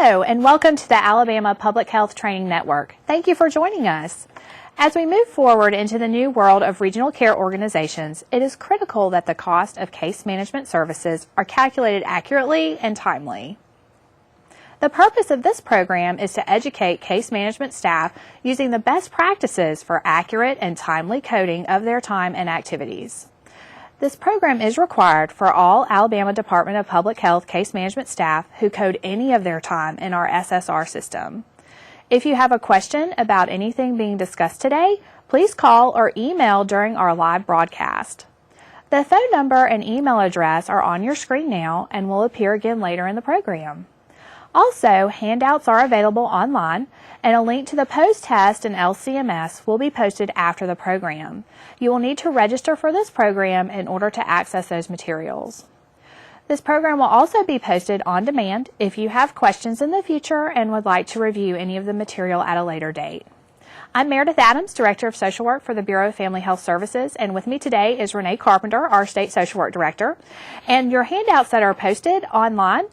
Hello, and welcome to the Alabama Public Health Training Network. Thank you for joining us. As we move forward into the new world of regional care organizations, it is critical that the cost of case management services are calculated accurately and timely. The purpose of this program is to educate case management staff using the best practices for accurate and timely coding of their time and activities. This program is required for all Alabama Department of Public Health case management staff who code any of their time in our SSR system. If you have a question about anything being discussed today, please call or email during our live broadcast. The phone number and email address are on your screen now and will appear again later in the program. Also, handouts are available online, and a link to the post-test and LCMS will be posted after the program. You will need to register for this program in order to access those materials. This program will also be posted on demand if you have questions in the future and would like to review any of the material at a later date. I'm Meredith Adams, Director of Social Work for the Bureau of Family Health Services, and with me today is Renee Carpenter, our State Social Work Director. And your handouts that are posted online,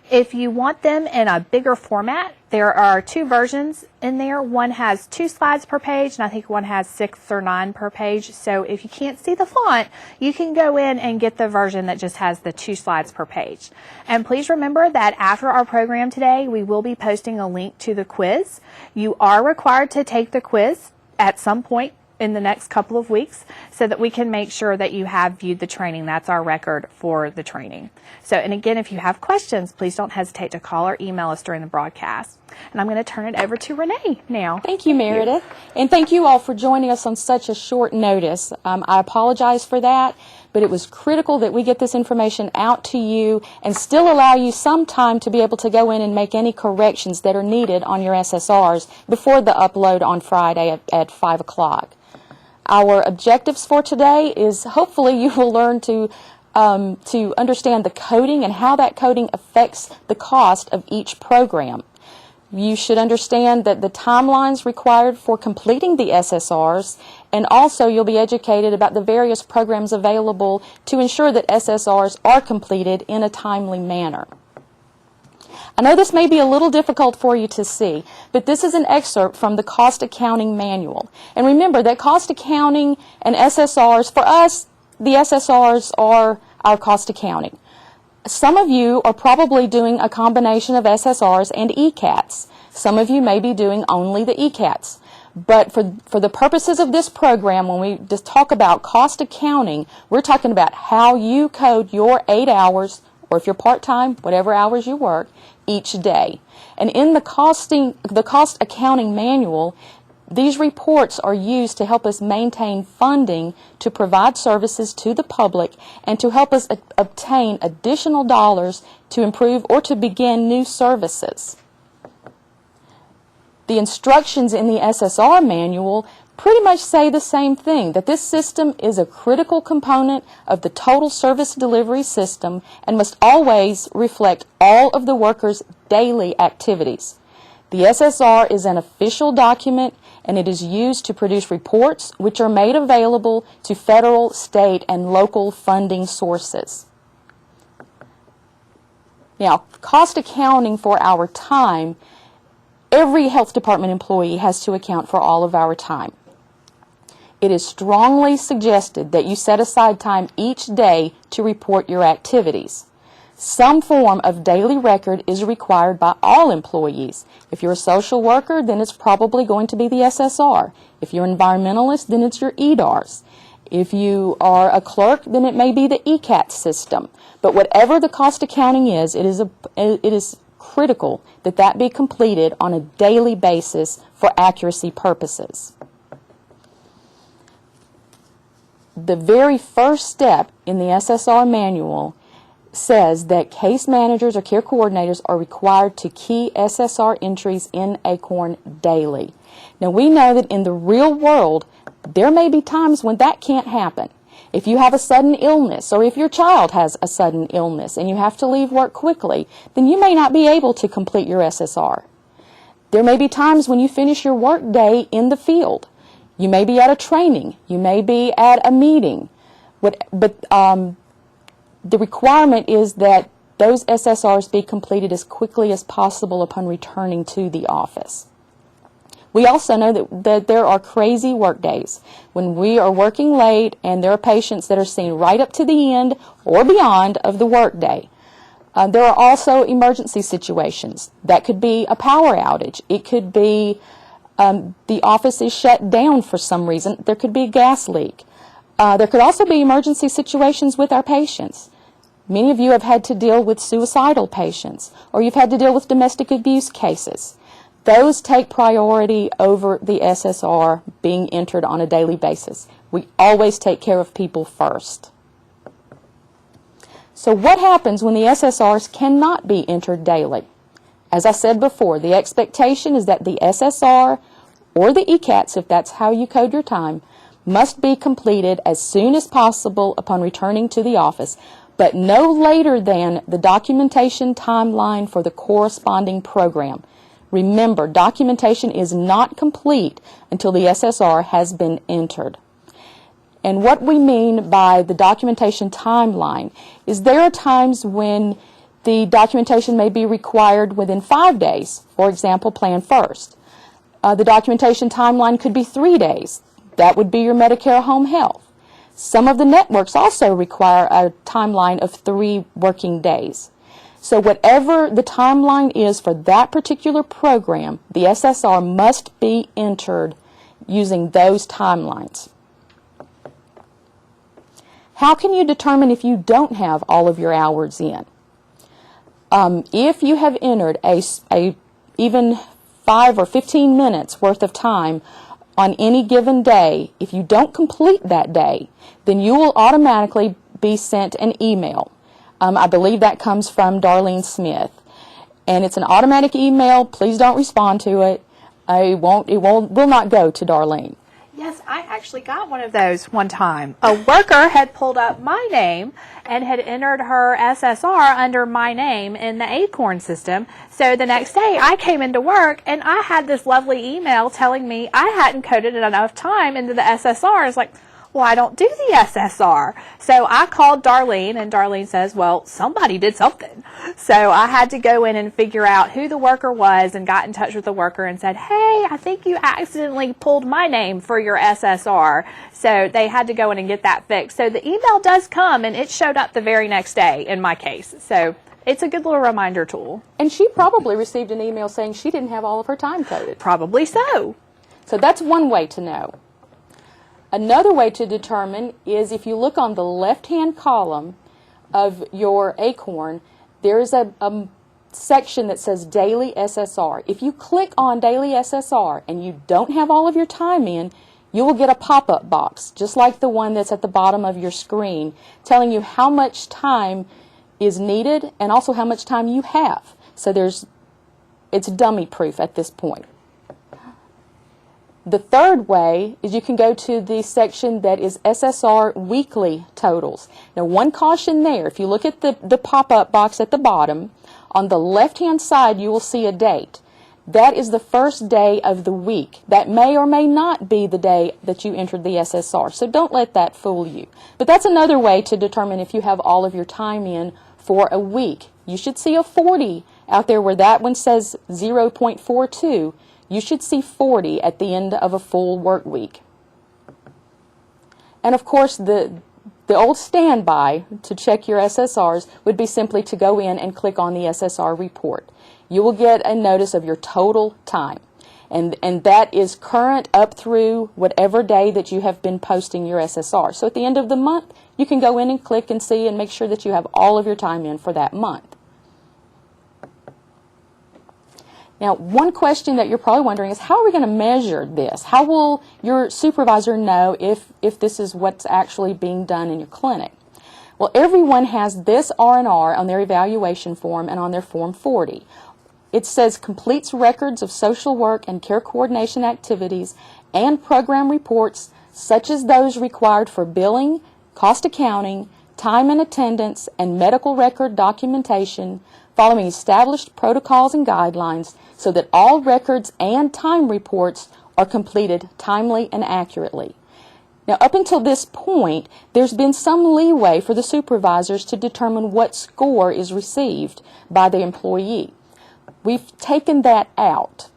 if you want them in a bigger format, there are two versions in there. One has 2 slides per page, and I think one has 6 or 9 per page. So if you can't see the font, you can go in and get the version that just has the 2 slides per page. And please remember that after our program today, we will be posting a link to the quiz. You are required to take the quiz at some point in the next couple of weeks so that we can make sure that you have viewed the training. That's our record for the training. So, and again, if you have questions, please don't hesitate to call or email us during the broadcast. And I'm going to turn it over to Renee now. Thank you, Meredith. And thank you all for joining us on such a short notice. I apologize for that, but it was critical that we get this information out to you and still allow you some time to be able to go in and make any corrections that are needed on your SSRs before the upload on Friday at 5 o'clock. Our objectives for today is hopefully you will learn to understand the coding and how that coding affects the cost of each program. You should understand that the timelines required for completing the SSRs, and also you'll be educated about the various programs available to ensure that SSRs are completed in a timely manner. I know this may be a little difficult for you to see, but this is an excerpt from the Cost Accounting Manual. And remember that cost accounting and SSRs, for us, the SSRs are our cost accounting. Some of you are probably doing a combination of SSRs and ECATs. Some of you may be doing only the ECATs. But for the purposes of this program, when we just talk about cost accounting, we're talking about how you code your 8 hours, or if you're part-time, whatever hours you work, each day. And in the cost accounting manual, these reports are used to help us maintain funding to provide services to the public and to help us obtain additional dollars to improve or to begin new services. The instructions in the SSR manual pretty much say the same thing, that this system is a critical component of the total service delivery system and must always reflect all of the workers' daily activities. The SSR is an official document and it is used to produce reports which are made available to federal, state, and local funding sources. Now, cost accounting for our time, every health department employee has to account for all of our time. It is strongly suggested that you set aside time each day to report your activities. Some form of daily record is required by all employees. If you're a social worker, then it's probably going to be the SSR. If you're an environmentalist, then it's your EDARs. If you are a clerk, then it may be the ECAT system. But whatever the cost accounting is, it is critical that that be completed on a daily basis for accuracy purposes. The very first step in the SSR manual says that case managers or care coordinators are required to key SSR entries in ACORN daily. Now we know that in the real world there may be times when that can't happen. If you have a sudden illness or if your child has a sudden illness and you have to leave work quickly, then you may not be able to complete your SSR. There may be times when you finish your work day in the field. You may be at a training. You may be at a meeting. But the requirement is that those SSRs be completed as quickly as possible upon returning to the office. We also know that there are crazy work days when we are working late and there are patients that are seen right up to the end or beyond of the work day. There are also emergency situations. That could be a power outage. It could be the office is shut down for some reason. There could be a gas leak. There could also be emergency situations with our patients. Many of you have had to deal with suicidal patients, or you've had to deal with domestic abuse cases. Those take priority over the SSR being entered on a daily basis. We always take care of people first. So what happens when the SSRs cannot be entered daily? As I said before, the expectation is that the SSR or the ECATs, if that's how you code your time, must be completed as soon as possible upon returning to the office, but no later than the documentation timeline for the corresponding program. Remember, documentation is not complete until the SSR has been entered. And what we mean by the documentation timeline is there are times when the documentation may be required within 5 days. For example, Plan First. The documentation timeline could be 3 days. That would be your Medicare Home Health. Some of the networks also require a timeline of 3 working days. So whatever the timeline is for that particular program, the SSR must be entered using those timelines. How can you determine if you don't have all of your hours in? If you have entered even 5 or 15 minutes worth of time on any given day, if you don't complete that day, then you will automatically be sent an email. I believe that comes from Darlene Smith. And it's an automatic email. Please don't respond to it. It will not go to Darlene. Yes, I actually got one of those one time. A worker had pulled up my name and had entered her SSR under my name in the Acorn system. So the next day I came into work and I had this lovely email telling me I hadn't coded enough time into the SSR. It's like, well, I don't do the SSR. So I called Darlene, and Darlene says, well, somebody did something. So I had to go in and figure out who the worker was and got in touch with the worker and said, hey, I think you accidentally pulled my name for your SSR. So they had to go in and get that fixed. So the email does come, and it showed up the very next day in my case. So it's a good little reminder tool. And she probably received an email saying she didn't have all of her time coded. Probably so. So that's one way to know. Another way to determine is if you look on the left-hand column of your Acorn, there is a section that says Daily SSR. If you click on Daily SSR and you don't have all of your time in, you will get a pop-up box, just like the one that's at the bottom of your screen, telling you how much time is needed and also how much time you have. So it's dummy-proof at this point. The third way is you can go to the section that is SSR weekly totals. Now, one caution there, if you look at the pop-up box at the bottom, on the left-hand side you will see a date. That is the first day of the week. That may or may not be the day that you entered the SSR, so don't let that fool you. But that's another way to determine if you have all of your time in for a week. You should see a 40 out there where that one says 0.42. You should see 40 at the end of a full work week. And of course, the old standby to check your SSRs would be simply to go in and click on the SSR report. You will get a notice of your total time. And that is current up through whatever day that you have been posting your SSR. So at the end of the month, you can go in and click and see and make sure that you have all of your time in for that month. Now, one question that you're probably wondering is, how are we going to measure this? How will your supervisor know if this is what's actually being done in your clinic? Well, everyone has this R&R on their evaluation form and on their Form 40. It says completes records of social work and care coordination activities and program reports such as those required for billing, cost accounting, time and attendance, and medical record documentation following established protocols and guidelines so that all records and time reports are completed timely and accurately. Now, up until this point, there's been some leeway for the supervisors to determine what score is received by the employee. We've taken that out.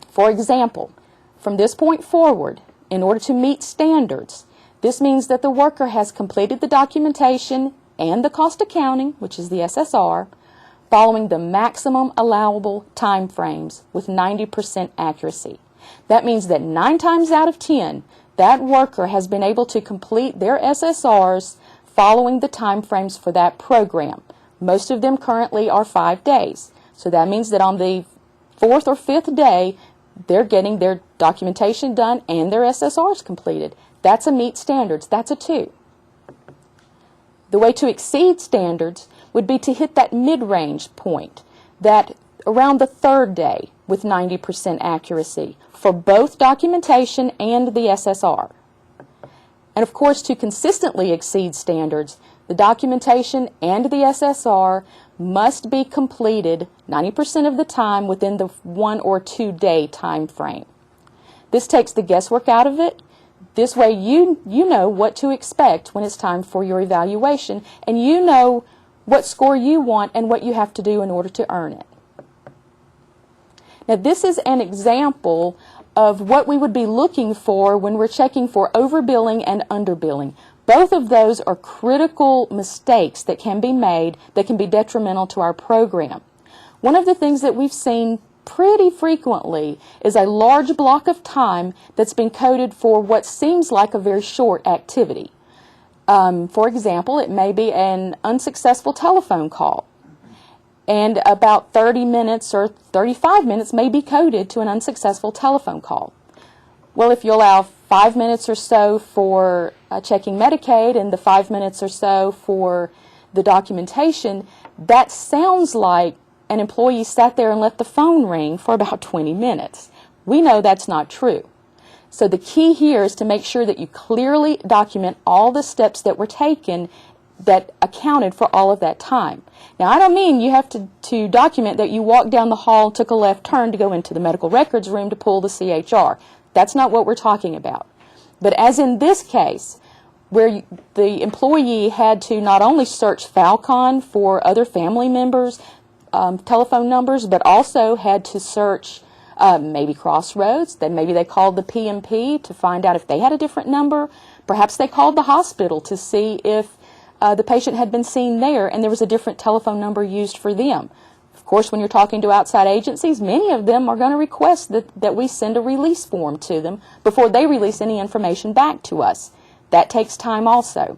For example, from this point forward, in order to meet standards, this means that the worker has completed the documentation and the cost accounting, which is the SSR, following the maximum allowable time frames with 90% accuracy. That means that 9 times out of 10, that worker has been able to complete their SSRs following the time frames for that program. Most of them currently are 5 days. So that means that on the 4th or 5th day, they're getting their documentation done and their SSRs completed. That's a meet standards. That's a 2. The way to exceed standards would be to hit that mid-range point, that around the 3rd day with 90% accuracy for both documentation and the SSR. And of course, to consistently exceed standards, the documentation and the SSR must be completed 90% of the time within the 1 or 2 day time frame. This takes the guesswork out of it. This way you know what to expect when it's time for your evaluation, and you know what score you want and what you have to do in order to earn it. Now, this is an example of what we would be looking for when we're checking for overbilling and underbilling. Both of those are critical mistakes that can be made that can be detrimental to our program. One of the things that we've seen pretty frequently is a large block of time that's been coded for what seems like a very short activity. For example, it may be an unsuccessful telephone call, and about 30 minutes or 35 minutes may be coded to an unsuccessful telephone call. Well, if you allow 5 minutes or so for checking Medicaid and the 5 minutes or so for the documentation, that sounds like an employee sat there and let the phone ring for about 20 minutes. We know that's not true. So the key here is to make sure that you clearly document all the steps that were taken that accounted for all of that time. Now, I don't mean you have to document that you walked down the hall, took a left turn to go into the medical records room to pull the CHR. That's not what we're talking about. But as in this case, where the employee had to not only search Falcon for other family members' telephone numbers, but also had to search maybe Crossroads, then maybe they called the PMP to find out if they had a different number. Perhaps they called the hospital to see if the patient had been seen there and there was a different telephone number used for them. Of course, when you're talking to outside agencies, many of them are going to request that we send a release form to them before they release any information back to us. That takes time also.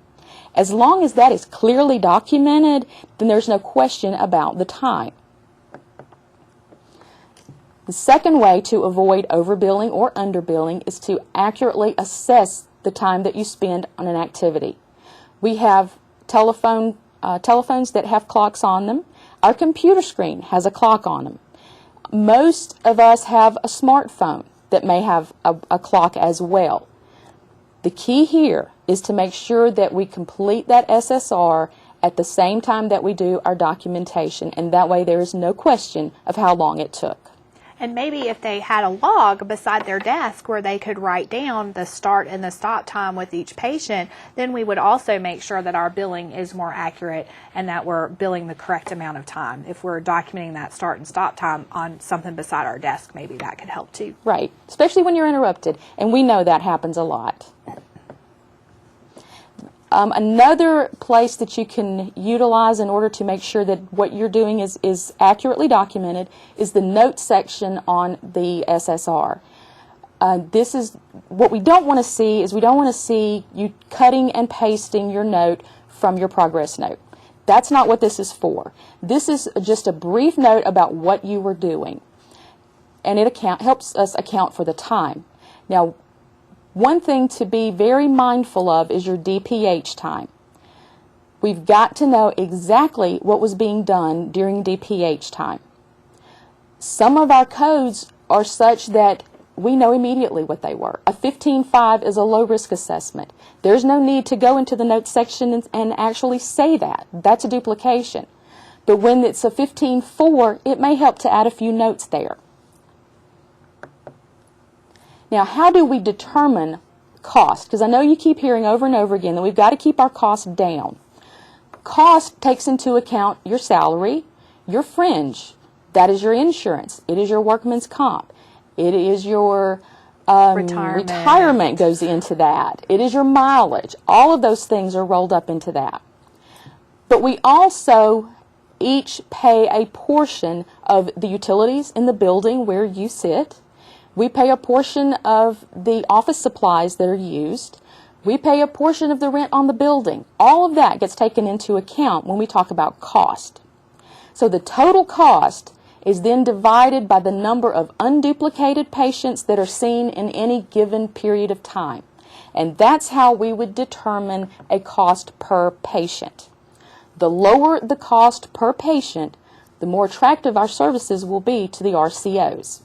As long as that is clearly documented, then there's no question about the time. The second way to avoid overbilling or underbilling is to accurately assess the time that you spend on an activity. We have telephones that have clocks on them. Our computer screen has a clock on them. Most of us have a smartphone that may have a clock as well. The key here is to make sure that we complete that SSR at the same time that we do our documentation, and that way there is no question of how long it took. And maybe if they had a log beside their desk where they could write down the start and the stop time with each patient, then we would also make sure that our billing is more accurate and that we're billing the correct amount of time. If we're documenting that start and stop time on something beside our desk, maybe that could help too. Right, especially when you're interrupted, and we know that happens a lot. Another place that you can utilize in order to make sure that what you're doing is accurately documented is the notes section on the SSR. This is what we don't want to see is we don't want to see you cutting and pasting your note from your progress note. That's not what this is for. This is just a brief note about what you were doing, and it helps us account for the time. Now, one thing to be very mindful of is your DPH time. We've got to know exactly what was being done during DPH time. Some of our codes are such that we know immediately what they were. A 15.5 is a low-risk assessment. There's no need to go into the notes section and actually say that. That's a duplication. But when it's a 15.4, it may help to add a few notes there. Now, how do we determine cost, because I know you keep hearing over and over again that we've got to keep our costs down. Cost takes into account your salary, your fringe, that is your insurance, it is your workman's comp, it is your retirement goes into that, it is your mileage. All of those things are rolled up into that. But we also each pay a portion of the utilities in the building where you sit. We pay a portion of the office supplies that are used. We pay a portion of the rent on the building. All of that gets taken into account when we talk about cost. So the total cost is then divided by the number of unduplicated patients that are seen in any given period of time. And that's how we would determine a cost per patient. The lower the cost per patient, the more attractive our services will be to the RCOs.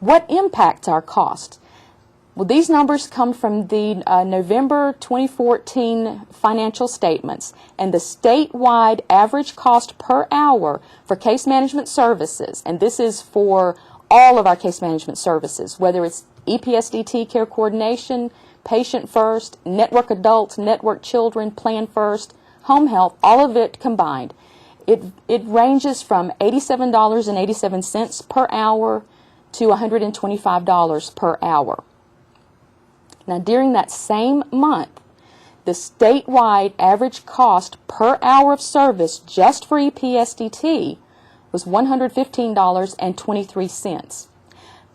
What impacts our cost? Well, these numbers come from the November 2014 financial statements, and the statewide average cost per hour for case management services, and this is for all of our case management services, whether it's EPSDT care coordination, patient first, network adults, network children, plan first, home health, all of it combined. It ranges from $87.87 per hour to $125 per hour. Now, during that same month, the statewide average cost per hour of service just for EPSDT was $115.23.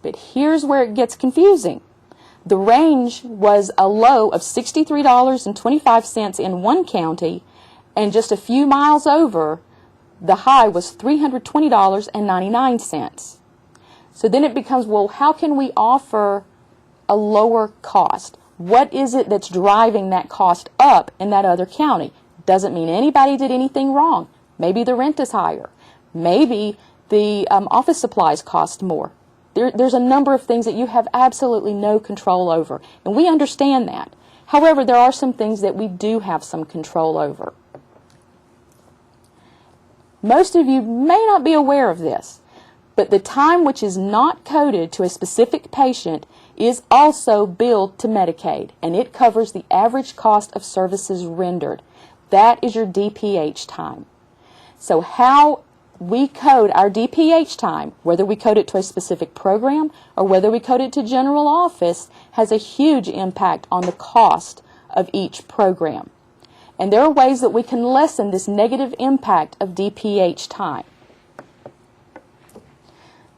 But here's where it gets confusing. The range was a low of $63.25 in one county, and just a few miles over, the high was $320.99. So then it becomes, well, how can we offer a lower cost? What is it that's driving that cost up in that other county? Doesn't mean anybody did anything wrong. Maybe the rent is higher. Maybe the office supplies cost more. There's a number of things that you have absolutely no control over, and we understand that. However, there are some things that we do have some control over. Most of you may not be aware of this, but the time which is not coded to a specific patient is also billed to Medicaid, and it covers the average cost of services rendered. That is your DPH time. So how we code our DPH time, whether we code it to a specific program or whether we code it to general office, has a huge impact on the cost of each program. And there are ways that we can lessen this negative impact of DPH time.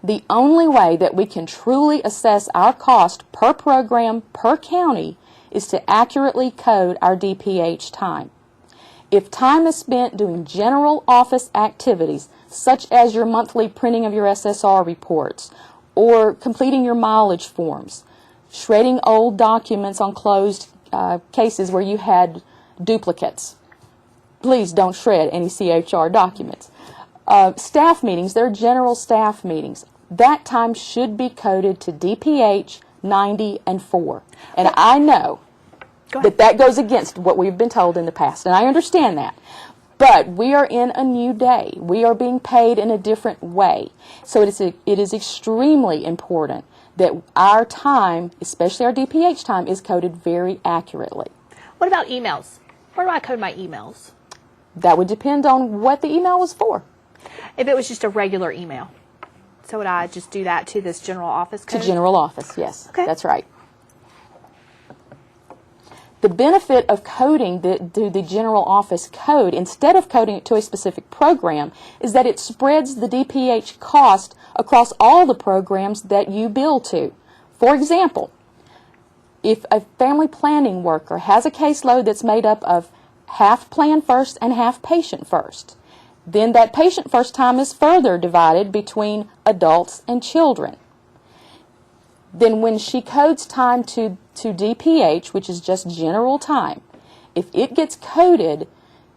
The only way that we can truly assess our cost per program, per county, is to accurately code our DPH time. If time is spent doing general office activities, such as your monthly printing of your SSR reports, or completing your mileage forms, shredding old documents on closed cases where you had duplicates, please don't shred any CHR documents. Staff meetings, they're general staff meetings. That time should be coded to DPH 90 and 4. And I know that goes against what we've been told in the past, and I understand that. But we are in a new day. We are being paid in a different way. So it is extremely important that our time, especially our DPH time, is coded very accurately. What about emails? Where do I code my emails? That would depend on what the email was for. If it was just a regular email, so would I just do that to this general office code? To general office, yes. Okay. That's right. The benefit of coding the general office code instead of coding it to a specific program is that it spreads the DPH cost across all the programs that you bill to. For example, if a family planning worker has a caseload that's made up of half plan first and half patient first, then that patient first time is further divided between adults and children. Then when she codes time to DPH, which is just general time, if it gets coded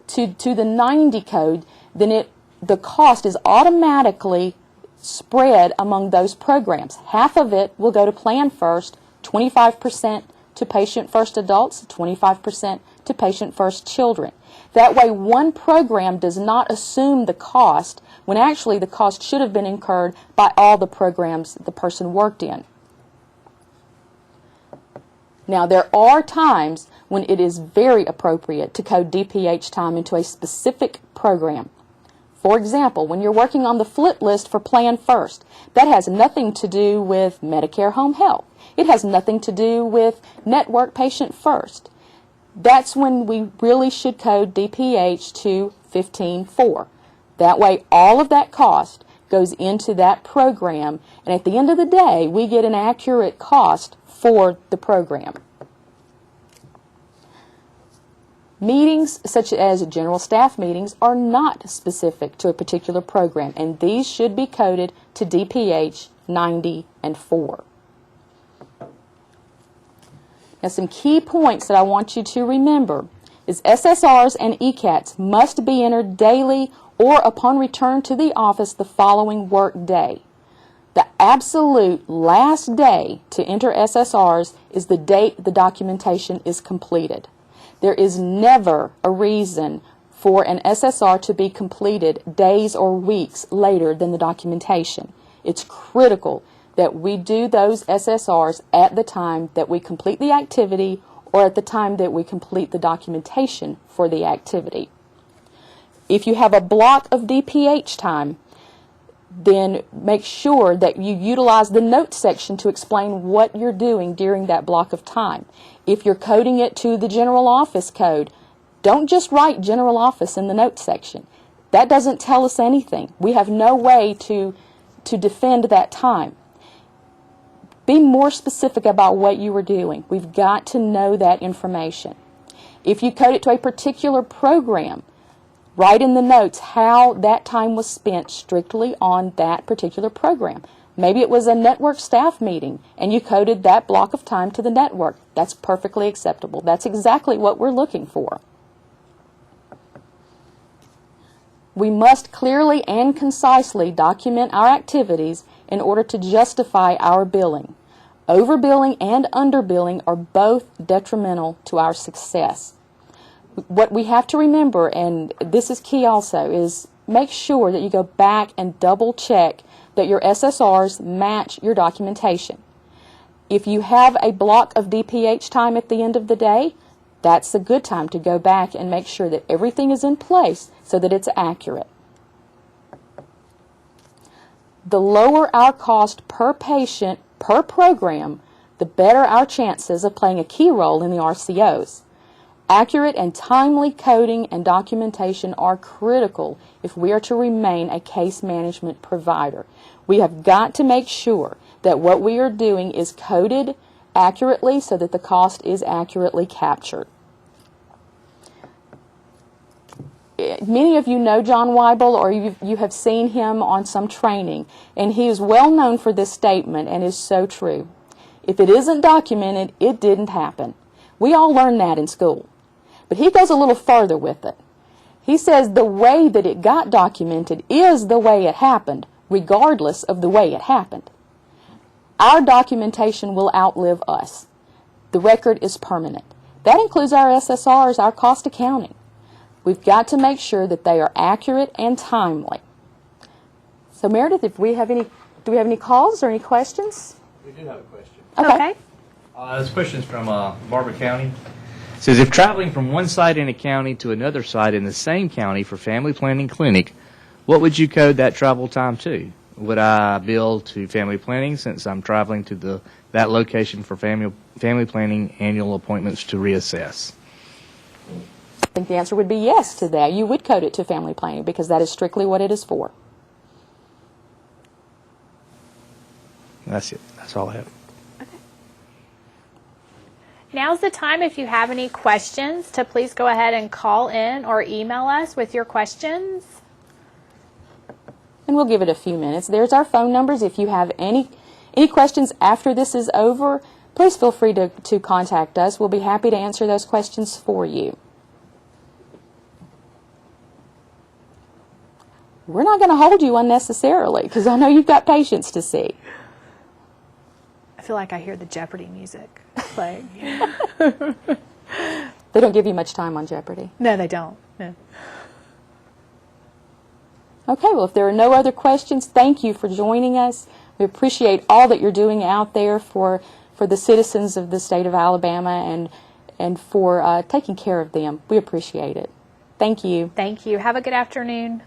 to the 90 code, then the cost is automatically spread among those programs. Half of it will go to plan first, 25% to patient first adults, 25% to patient first children. That way one program does not assume the cost when actually the cost should have been incurred by all the programs the person worked in. Now, there are times when it is very appropriate to code DPH time into a specific program. For example, when you're working on the flip list for Plan First, that has nothing to do with Medicare Home Health. It has nothing to do with Network Patient First. That's when we really should code DPH to 15.4. That way, all of that cost goes into that program, and at the end of the day, we get an accurate cost for the program. Meetings such as general staff meetings are not specific to a particular program, and these should be coded to DPH 90 and 4. Now, some key points that I want you to remember is SSRs and ECATs must be entered daily or upon return to the office the following work day. The absolute last day to enter SSRs is the date the documentation is completed. There is never a reason for an SSR to be completed days or weeks later than the documentation. It's critical that we do those SSRs at the time that we complete the activity or at the time that we complete the documentation for the activity. If you have a block of DPH time, then make sure that you utilize the notes section to explain what you're doing during that block of time. If you're coding it to the general office code, don't just write general office in the notes section. That doesn't tell us anything. We have no way to defend that time. Be more specific about what you are doing. We've got to know that information. If you code it to a particular program, write in the notes how that time was spent strictly on that particular program. Maybe it was a network staff meeting and you coded that block of time to the network. That's perfectly acceptable. That's exactly what we're looking for. We must clearly and concisely document our activities in order to justify our billing. Overbilling and underbilling are both detrimental to our success. What we have to remember, and this is key also, is make sure that you go back and double check that your SSRs match your documentation. If you have a block of DPH time at the end of the day, that's a good time to go back and make sure that everything is in place so that it's accurate. The lower our cost per patient per program, the better our chances of playing a key role in the RCOs. Accurate and timely coding and documentation are critical if we are to remain a case management provider. We have got to make sure that what we are doing is coded accurately so that the cost is accurately captured. Many of you know John Weibel, or you have seen him on some training, and he is well known for this statement and is so true. If it isn't documented, it didn't happen. We all learn that in school. But he goes a little further with it. He says the way that it got documented is the way it happened, regardless of the way it happened. Our documentation will outlive us. The record is permanent. That includes our SSRs, our cost accounting. We've got to make sure that they are accurate and timely. So Meredith, do we have any calls or any questions? We do have a question. Okay. This question is from Barber County. It says, if traveling from one site in a county to another site in the same county for family planning clinic, what would you code that travel time to? Would I bill to family planning since I'm traveling to that location for family planning annual appointments to reassess? I think the answer would be yes to that. You would code it to family planning because that is strictly what it is for. That's it. That's all I have. Now's the time, if you have any questions, to please go ahead and call in or email us with your questions. And we'll give it a few minutes. There's our phone numbers. If you have any questions after this is over, please feel free to contact us. We'll be happy to answer those questions for you. We're not going to hold you unnecessarily because I know you've got patients to see. I feel like I hear the Jeopardy music playing. They don't give you much time on Jeopardy. No, they don't. No. Okay, well, if there are no other questions, thank you for joining us. We appreciate all that you're doing out there for for the citizens of the state of Alabama and for taking care of them. We appreciate it. Thank you. Thank you. Have a good afternoon.